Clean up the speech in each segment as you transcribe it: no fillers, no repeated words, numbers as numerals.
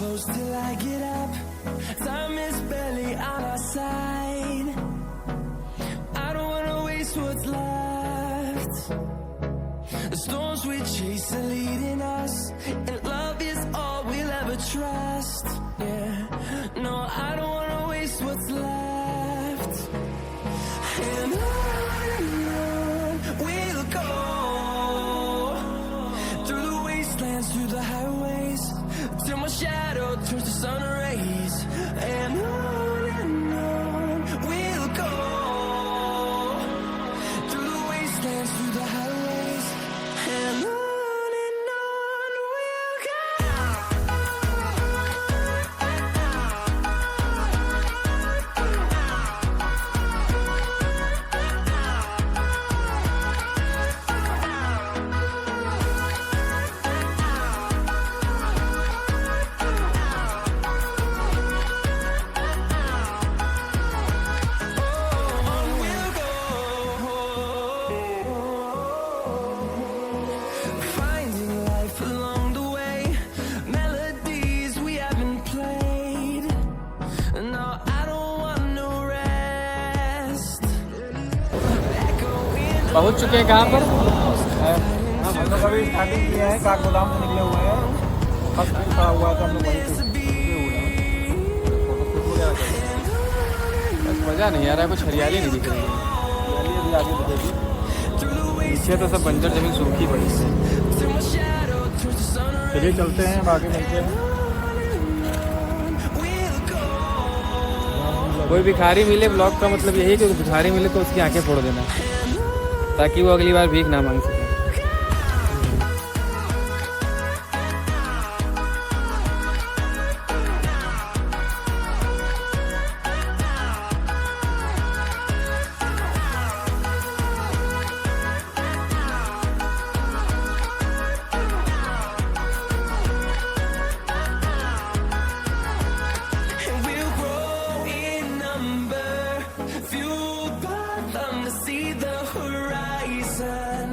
close till I get up. Time is barely on our side. I don't wanna waste what's left. The storms we chase are leading us, and love is all we'll ever trust. Yeah, no, I don't wanna waste what's left. And on we'll go, through the wastelands, through the highways, till my shadow turns to sun rays. And on we'll go, through the wastelands, through the highways, and on we'll go. Finding life along the way, melodies we haven't played. No, I don't want no rest. पहुंच चुके हैं कहाँ पर? हम लोग अभी starting किया है, काठगोदाम से निकले हुए हैं। फर्स्ट टाइम खड़ा हुआ था, हम लोग वहीं से बस मज़ा नहीं आ रहा है, कुछ हरियाली नहीं दिख रही है। हरियाली अभी आगे दिखेगी, पीछे तो सब बंजर जमीन सूखी पड़ी है। चलिए चलते हैं, आगे मिलते हैं। कोई भिखारी मिले, ब्लॉग का मतलब यही है कि भिखारी मिले तो उसकी आंखें फोड़ देना, ताकि वो अगली बार भीख ना मांग सके। And we'll grow in number, fueled by them to see the horizon,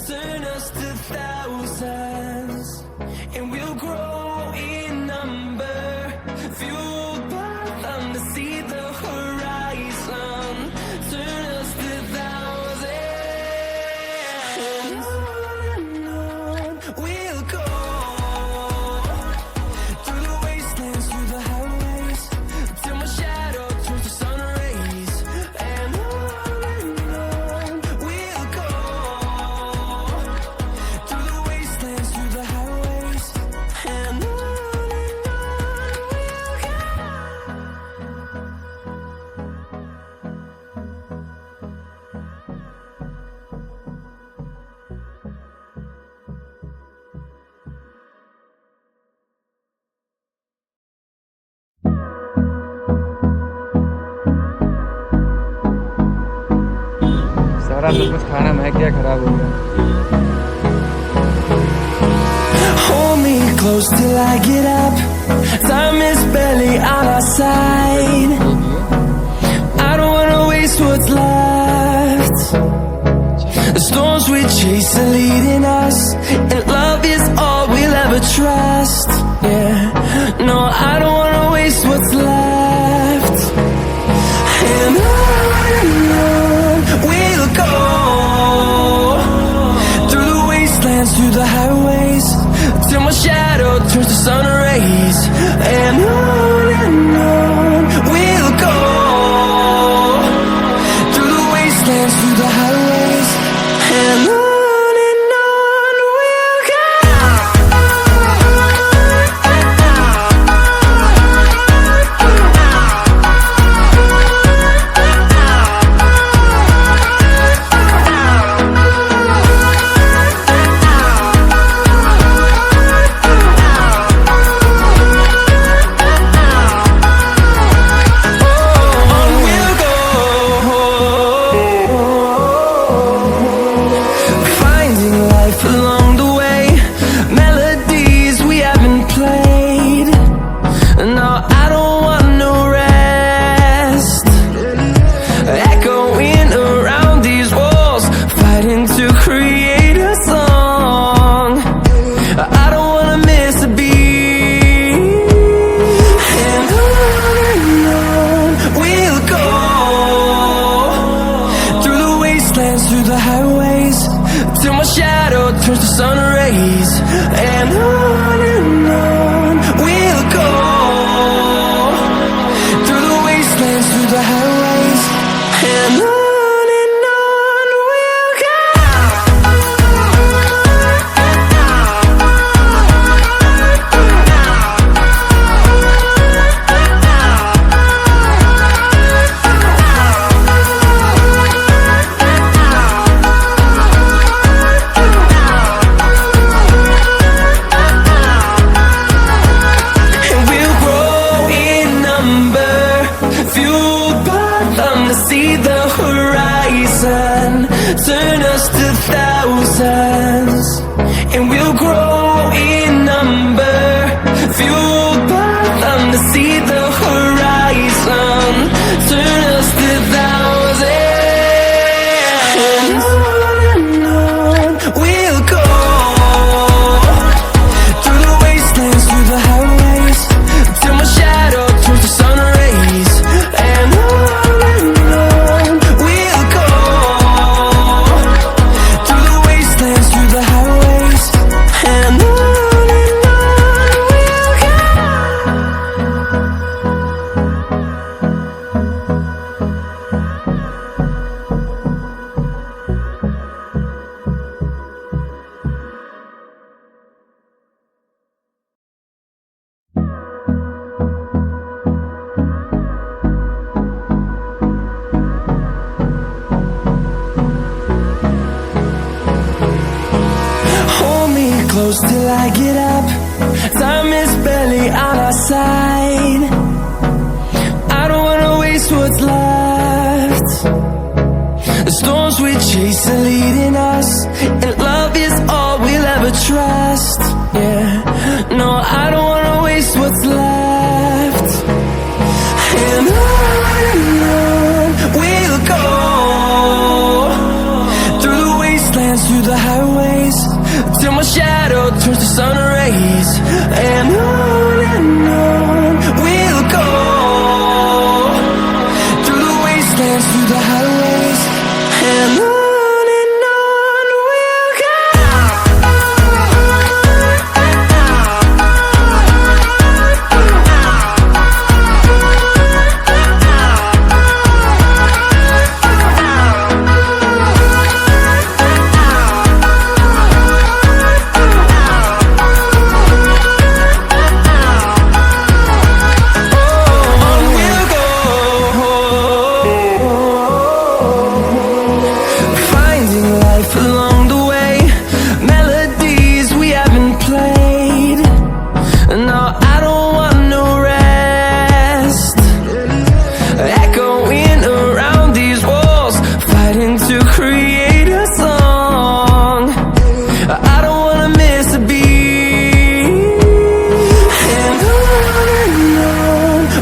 turn us to thousands. And we'll grow in number, fueled by them to see the horizon, turn us to thousands. And on we'll go, through the wastelands, through the highways, till my shadow turns to sun rays. And on we'll go, through the wastelands, through the highways, and on we'll go. सारा सब कुछ खाना महक गया, खराब हो गया। Hold me close till I get up. Time is barely on our side. I don't wanna waste what's left. The storms we chase are leading us, and love is all we'll ever trust. Yeah, no, I don't wanna waste what's left. And on we'll go, through the wastelands, through the highways, till my shadow turns to sun rays. And on we'll go, through the wastelands, through the highways, and on we'll go. wastelands, through the highways, and on we'll go. See the horizon, turn us to thousands, and we'll grow in number, fueled by them. To see the horizon, turn us to thousands, and on we'll go, through the wastelands, through the highways, till my shadow turns to sun rays, and on close till I get up. Time is barely on our side. I don't wanna waste what's left. The storms we chase are leading us, and love is all we'll ever trust. Yeah, no, I don't wanna waste what's left. And on we'll go, through the wastelands, through the highways, till my shadow turns to sun rays, and on we'll go, through the wastelands, through the highways, and on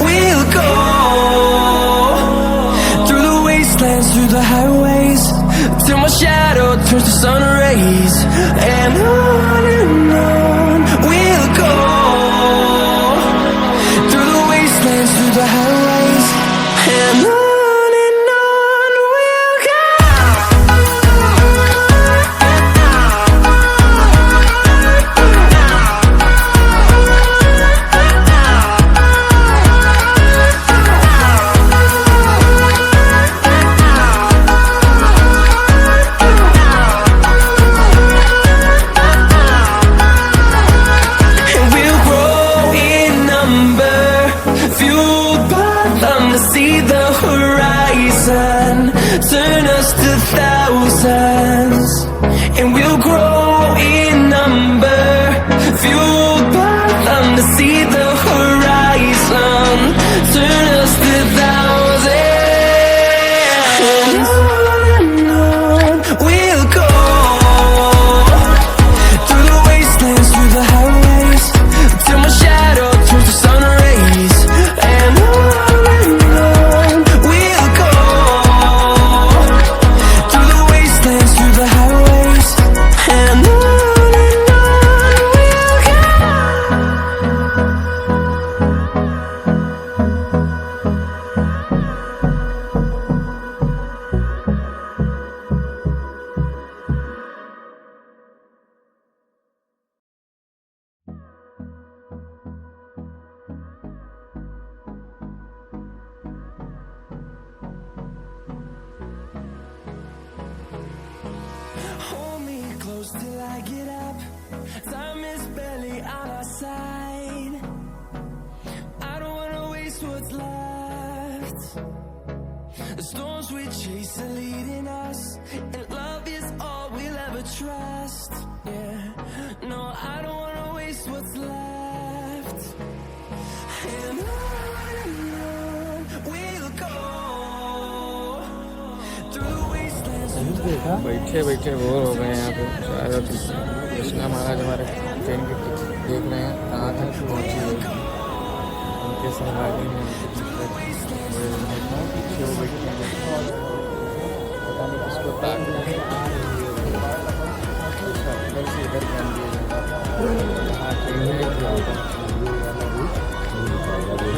we'll go. Through the highways, till my shadow turns to sun rays, and on we'll go, through the wastelands, through the highways, and on we'll go. See the horizon, turn us to thousands, and we'll grow in number, fueled by them. To see the horizon, turn us to thousands, and on we'll go, through the wastelands, through the highways, till my shadow turns to sun rays, and on and till I get up. Time is barely on our side. I don't wanna waste what's left. The storms we chase are leading us, and love is all we'll ever trust. Yeah, no, I don't wanna waste what's left. And on we'll go through the wastelands. बैठे बैठे bore हो गए यहाँ पे सारा कृष्णा महाराज हमारे train की ticket देख रहे हैं कहाँ तक पहुँची है उनके सहभागी में पता नहीं किसको ताक इधर ध्यान दिया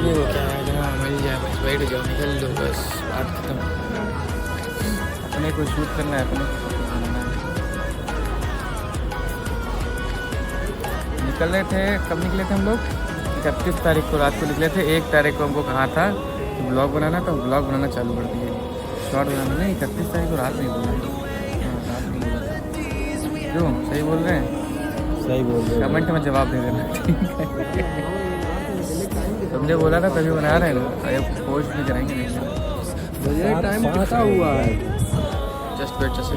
ये वो क्या है जहाँ मिल जाए बस बैठ जाओ निकल दो बस बात खत्म अपने को शूट करना है अपने निकल रहे थे कब निकले थे हम लोग 31 तारीख को रात को निकले थे 1 तारीख को हमको कहा था कि ब्लॉग बनाना तो ब्लॉग बनाना चालू कर दिए शॉर्ट बनाना नहीं 31 तारीख को रात नहीं बोला रात नहीं बोला क्यों सही बोल रहे हैं सही बोल रहे कमेंट में जवाब दे देना ठीक है तुमने बोला था तभी बना रहे हैं अरे पोस्ट नहीं करेंगे नहीं टाइम पता हुआ है जस्ट वेट जस्ट